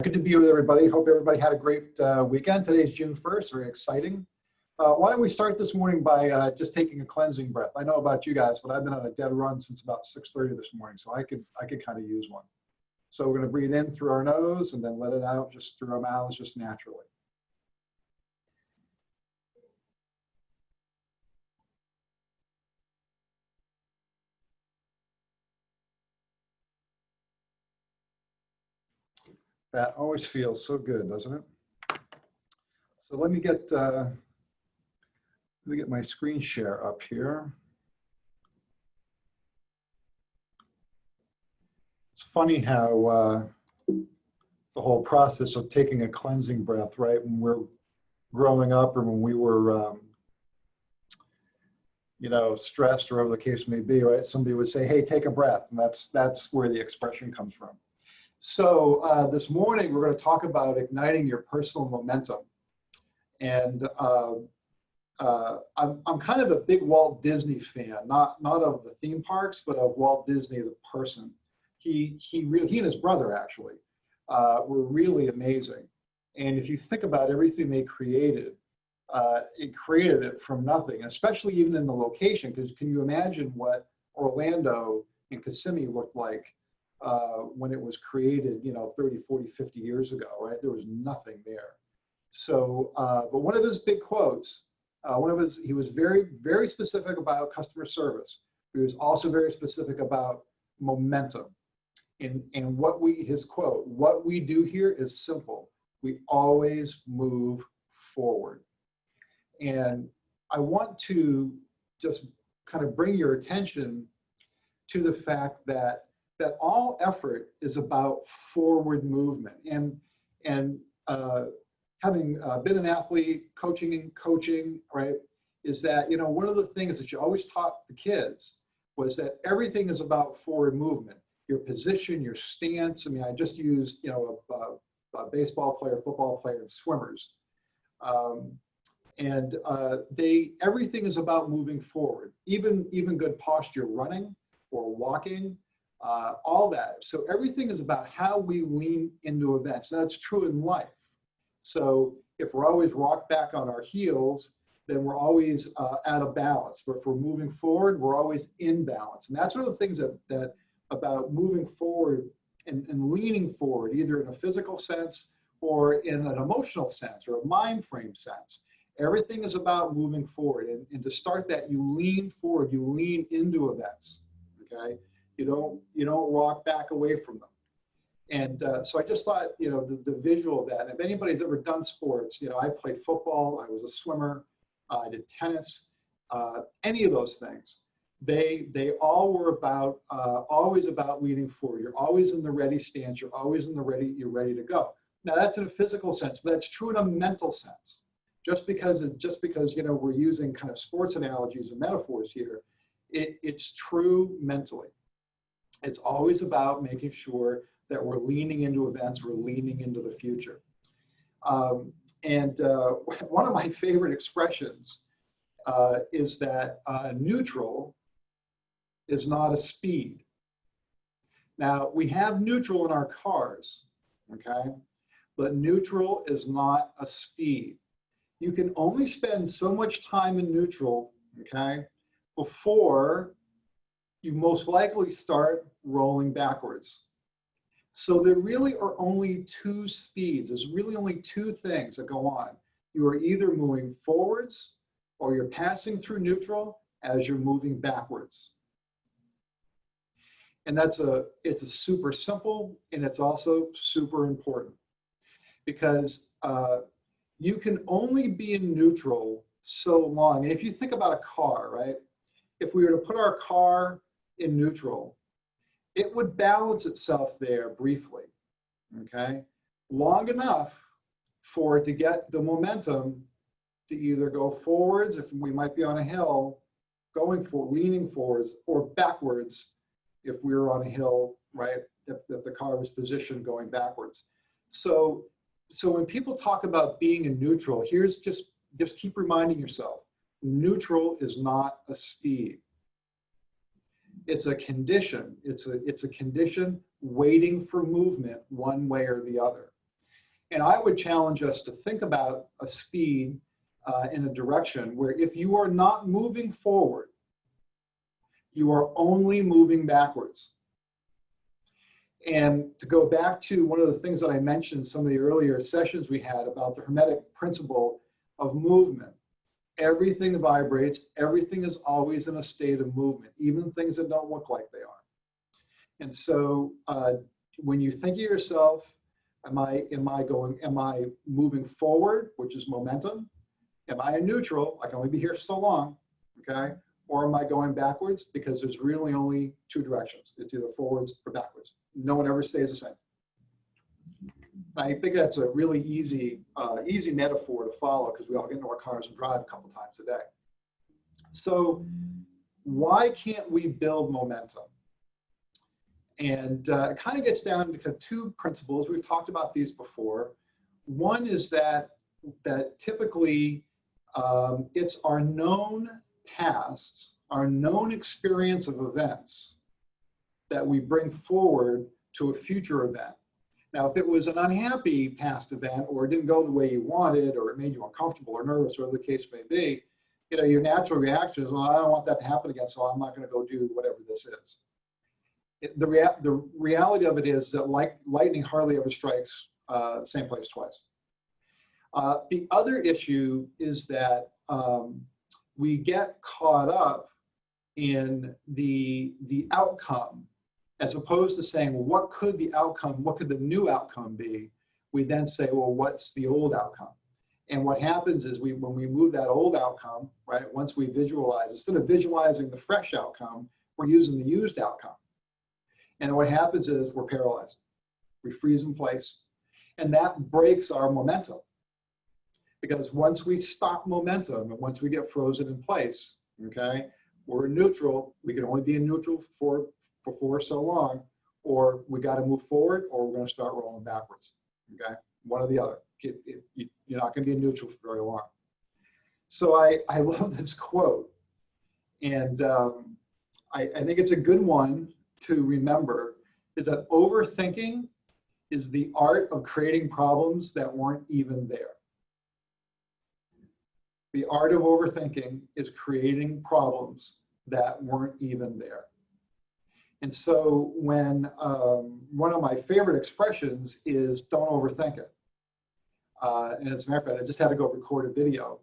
Good to be with everybody. Hope everybody had a great weekend. Today's June 1st, very exciting. Why don't we start this morning by just taking a cleansing breath. I know about you guys, but I've been on a dead run since about 6:30 this morning, so I could kind of use one. So we're going to breathe in through our nose and then let it out just through our mouths, just naturally. That always feels so good, doesn't it? So let me get my screen share up here. It's funny how the whole process of taking a cleansing breath, right? When we're growing up or when we were, stressed or whatever the case may be, right? Somebody would say, hey, take a breath. And that's where the expression comes from. So this morning, we're going to talk about igniting your personal momentum. And I'm kind of a big Walt Disney fan, not of the theme parks, but of Walt Disney, the person. He and his brother actually were really amazing. And if you think about everything they created, it created it from nothing, especially even in the location, because can you imagine what Orlando and Kissimmee looked like when it was created, 30, 40, 50 years ago, right? There was nothing there. So, but one of his big quotes, he was very, very specific about customer service. He was also very specific about momentum. And his quote, what we do here is simple. We always move forward. And I want to just kind of bring your attention to the fact that all effort is about forward movement. And having been an athlete, coaching, right, is that, one of the things that you always taught the kids was that everything is about forward movement. Your position, your stance. I mean, I just used, a baseball player, football player, and swimmers. Everything is about moving forward, even good posture, running or walking, all that. So everything is about how we lean into events. That's true in life. So if we're always rocked back on our heels, then we're always out of balance. But if we're moving forward, we're always in balance. And that's one of the things that about moving forward and leaning forward, either in a physical sense or in an emotional sense or a mind frame sense. Everything is about moving forward. And to start that, you lean forward, you lean into events, okay? You don't rock back away from them. And so I just thought, the visual of that, and if anybody's ever done sports, I played football, I was a swimmer, I did tennis, any of those things, they all were about, always about leaning forward. You're always in the ready stance, you're always you're ready to go. Now that's in a physical sense, but that's true in a mental sense. Just because we're using kind of sports analogies and metaphors here, it's true mentally. It's always about making sure that we're leaning into events, we're leaning into the future. One of my favorite expressions is that neutral is not a speed. Now, we have neutral in our cars, okay? But neutral is not a speed. You can only spend so much time in neutral, okay, before you most likely start rolling backwards. So there really are only two speeds. There's really only two things that go on. You are either moving forwards or you're passing through neutral as you're moving backwards. And it's a super simple, and it's also super important because you can only be in neutral so long. And if you think about a car, right? If we were to put our car in neutral, it would balance itself there briefly, okay? Long enough for it to get the momentum to either go forwards, if we might be on a hill, leaning forwards, or backwards if we were on a hill, right? If the car was positioned going backwards. So when people talk about being in neutral, here's just keep reminding yourself, neutral is not a speed. It's a condition. It's a condition waiting for movement one way or the other. And I would challenge us to think about a speed in a direction where if you are not moving forward, you are only moving backwards. And to go back to one of the things that I mentioned in some of the earlier sessions we had about the Hermetic principle of movement, everything vibrates, everything is always in a state of movement, even things that don't look like they are. And so when you think of yourself, am I moving forward, which is momentum? Am I in neutral? I can only be here so long, okay? Or am I going backwards? Because there's really only two directions. It's either forwards or backwards. No one ever stays the same. I think that's a really easy metaphor to follow because we all get into our cars and drive a couple times a day. So why can't we build momentum? And it kind of gets down to two principles. We've talked about these before. One is that typically it's our known past, our known experience of events that we bring forward to a future event. Now, if it was an unhappy past event, or it didn't go the way you wanted, or it made you uncomfortable or nervous, whatever the case may be, your natural reaction is, well, I don't want that to happen again, so I'm not going to go do whatever this is. The reality of it is that lightning hardly ever strikes the same place twice. The other issue is that we get caught up in the outcome, as opposed to saying, well, what could the new outcome be? We then say, well, what's the old outcome? And what happens is when we move that old outcome, right, once we visualize, instead of visualizing the fresh outcome, we're using the used outcome. And what happens is we're paralyzed. We freeze in place. And that breaks our momentum. Because once we stop momentum and once we get frozen in place, okay, we're in neutral. We can only be in neutral for so long, or we got to move forward, or we're going to start rolling backwards. Okay, one or the other. You're not going to be in neutral for very long. So I love this quote, and I think it's a good one to remember, is that overthinking is the art of creating problems that weren't even there. The art of overthinking is creating problems that weren't even there. And so when one of my favorite expressions is don't overthink it. And as a matter of fact, I just had to go record a video.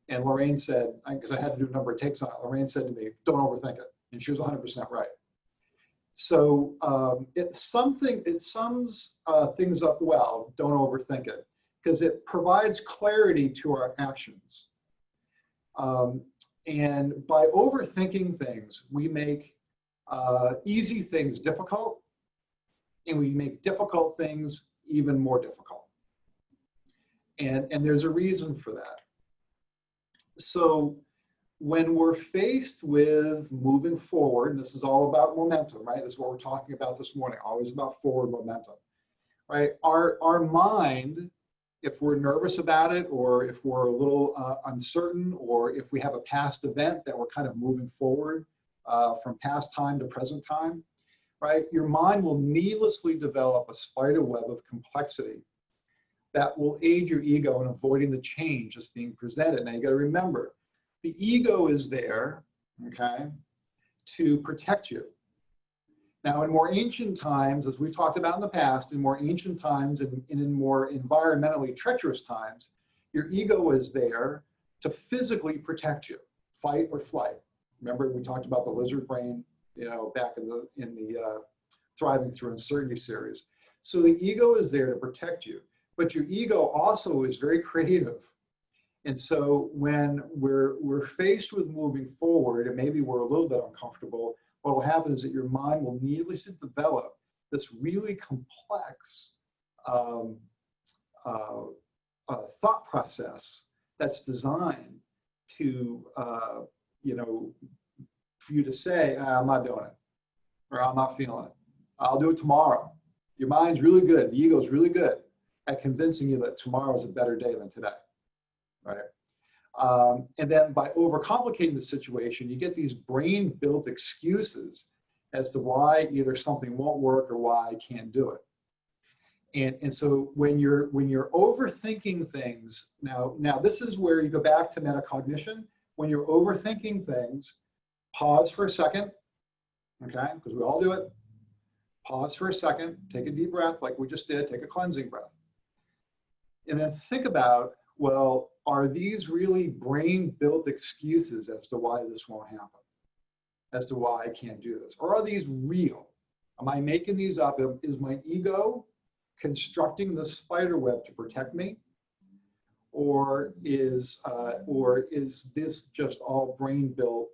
And Lorraine said, because I had to do a number of takes on it, Lorraine said to me, don't overthink it. And she was 100% right. So it sums things up well, don't overthink it, because it provides clarity to our actions. And by overthinking things, we make easy things difficult, and we make difficult things even more difficult. And there's a reason for that. So when we're faced with moving forward, and this is all about momentum, right? This is what we're talking about this morning, always about forward momentum, right? Our mind, if we're nervous about it, or if we're a little uncertain, or if we have a past event that we're kind of moving forward from past time to present time, right? Your mind will needlessly develop a spider web of complexity that will aid your ego in avoiding the change that's being presented. Now you got to remember, the ego is there, okay, to protect you. Now in more ancient times, as we've talked about in the past, in more ancient times and in more environmentally treacherous times, your ego is there to physically protect you, fight or flight. Remember we talked about the lizard brain, back in the Thriving Through Uncertainty series. So the ego is there to protect you, but your ego also is very creative. And so when we're faced with moving forward, and maybe we're a little bit uncomfortable, what will happen is that your mind will needlessly develop this really complex thought process that's designed to, for you to say, I'm not doing it, or I'm not feeling it. I'll do it tomorrow. Your mind's really good. The ego's really good at convincing you that tomorrow is a better day than today, right? And then by overcomplicating the situation, you get these brain-built excuses as to why either something won't work or why I can't do it. And so when you're overthinking things, now this is where you go back to metacognition. When you're overthinking things, pause for a second, okay? Because we all do it. Pause for a second, take a deep breath like we just did, take a cleansing breath. And then think about, well, are these really brain-built excuses as to why this won't happen? As to why I can't do this? Or are these real? Am I making these up? Is my ego constructing the spider web to protect me? Or is this just all brain-built,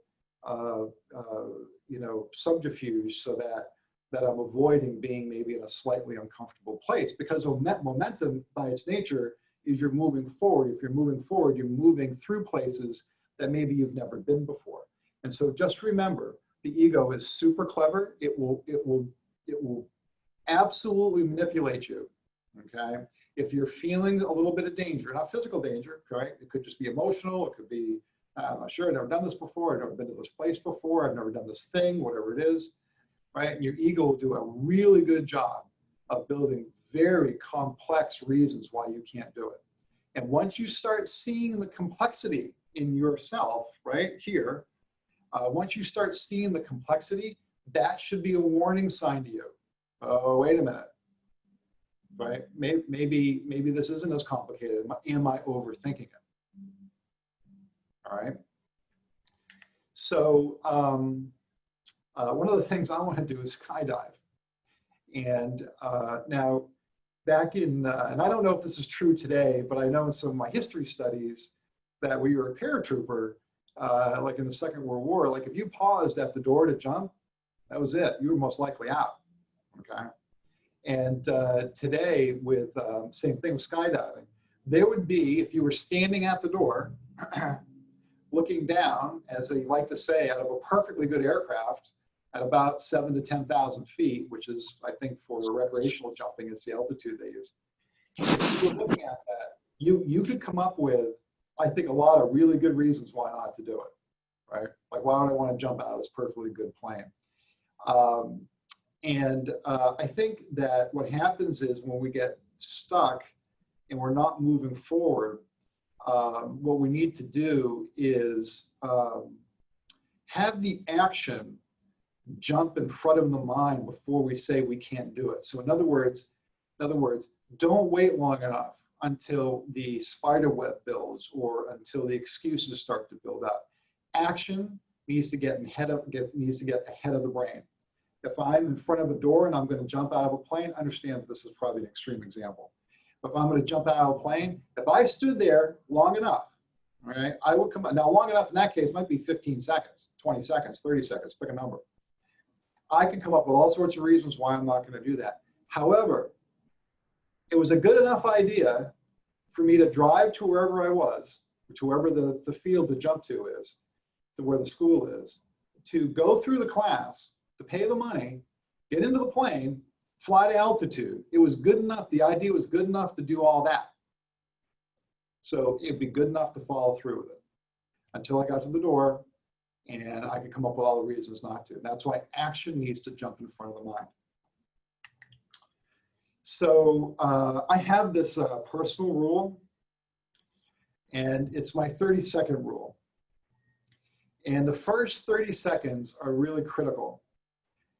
subterfuge so that I'm avoiding being maybe in a slightly uncomfortable place? Because momentum by its nature is you're moving forward. If you're moving forward, you're moving through places that maybe you've never been before. And so just remember, the ego is super clever. It will absolutely manipulate you, okay? If you're feeling a little bit of danger, not physical danger, right? It could just be emotional. It could be, I'm not sure, I've never done this before. I've never been to this place before. I've never done this thing, whatever it is, right? And your ego will do a really good job of building very complex reasons why you can't do it. And once you start seeing the complexity in yourself, right here, once you start seeing the complexity, that should be a warning sign to you. Oh, wait a minute, right? Maybe this isn't as complicated. Am I overthinking it? All right. So one of the things I want to do is skydive. And now back in, and I don't know if this is true today, but I know in some of my history studies that when you were a paratrooper, like in the Second World War, like if you paused at the door to jump, that was it. You were most likely out, okay? And today with, same thing with skydiving, there would be, if you were standing at the door, looking down, as they like to say, out of a perfectly good aircraft at about 7,000 to 10,000 feet, which is, I think, for recreational jumping, is the altitude they use. If you were looking at that, you could come up with, I think, a lot of really good reasons why not to do it, right? Like, why would I want to jump out of this perfectly good plane? I think that what happens is when we get stuck and we're not moving forward, what we need to do is have the action jump in front of the mind before we say we can't do it. So in other words, don't wait long enough until the spider web builds or until the excuses start to build up. Action needs to get ahead of the brain. If I'm in front of a door and I'm going to jump out of a plane, understand this is probably an extreme example. If I'm going to jump out of a plane, if I stood there long enough, all right, I would come out. Now, long enough in that case might be 15 seconds, 20 seconds, 30 seconds, pick a number. I can come up with all sorts of reasons why I'm not going to do that. However, it was a good enough idea for me to drive to wherever I was, to wherever the field to jump to is, to where the school is, to go through the class, to pay the money, get into the plane, fly to altitude. It was good enough. The idea was good enough to do all that. So it'd be good enough to follow through with it until I got to the door and I could come up with all the reasons not to. And that's why action needs to jump in front of the mind. So I have this personal rule, and it's my 30-second rule. And the first 30 seconds are really critical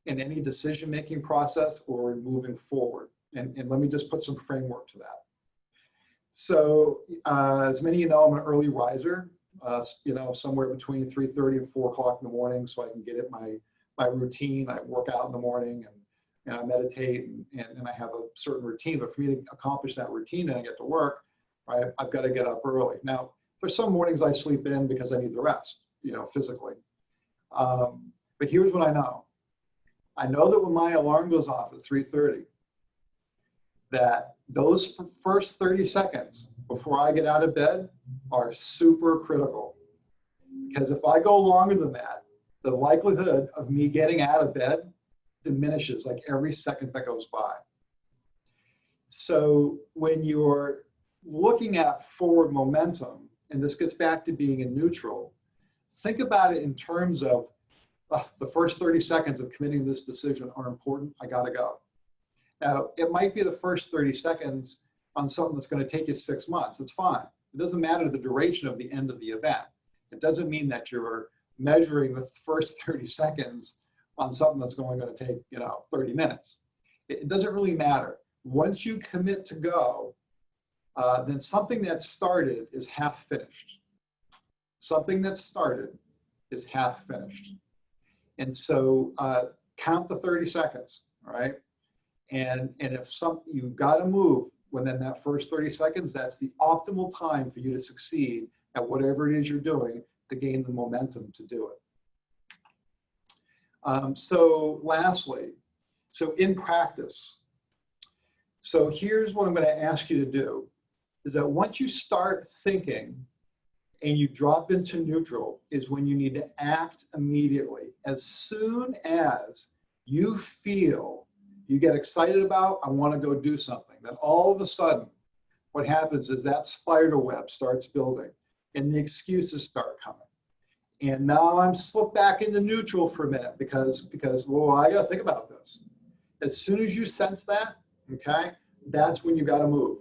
in any decision-making process or in moving forward. And let me just put some framework to that. So as many of you know, I'm an early riser, somewhere between 3:30 and 4 o'clock in the morning, so I can get it my routine. I work out in the morning and I meditate and I have a certain routine. But for me to accomplish that routine and I get to work, right, I've got to get up early. Now, for some mornings I sleep in because I need the rest, physically. But here's what I know. I know that when my alarm goes off at 3:30, that those first 30 seconds before I get out of bed are super critical. Because if I go longer than that, the likelihood of me getting out of bed diminishes like every second that goes by. So when you're looking at forward momentum, and this gets back to being in neutral, think about it in terms of the first 30 seconds of committing this decision are important. I gotta go. Now, it might be the first 30 seconds on something that's going to take you 6 months. It's fine. It doesn't matter the duration of the end of the event. It doesn't mean that you're measuring the first 30 seconds on something that's going to take, 30 minutes. It doesn't really matter. Once you commit to go, then something that started is half finished. Something that started is half finished. And so count the 30 seconds, all right? And if you've got to move within that first 30 seconds, that's the optimal time for you to succeed at whatever it is you're doing to gain the momentum to do it. So lastly, so in practice, so here's what I'm going to ask you to do, is that once you start thinking and you drop into neutral is when you need to act immediately. As soon as you feel you get excited about, I want to go do something, then all of a sudden, what happens is that spider web starts building and the excuses start coming. And now I'm slipped back into neutral for a minute because well, I got to think about this. As soon as you sense that, okay, that's when you got to move.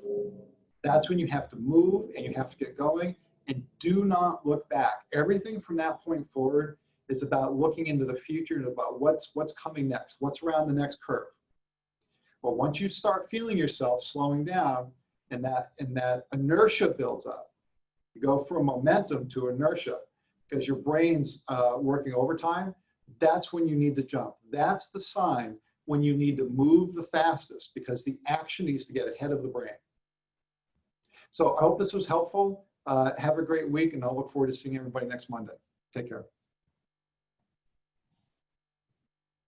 That's when you have to move and you have to get going, and do not look back. Everything from that point forward is about looking into the future and about what's coming next, what's around the next curve. Well, once you start feeling yourself slowing down and that inertia builds up, you go from momentum to inertia because your brain's working overtime, that's when you need to jump. That's the sign when you need to move the fastest because the action needs to get ahead of the brain. So I hope this was helpful. Have a great week, and I'll look forward to seeing everybody next Monday. Take care.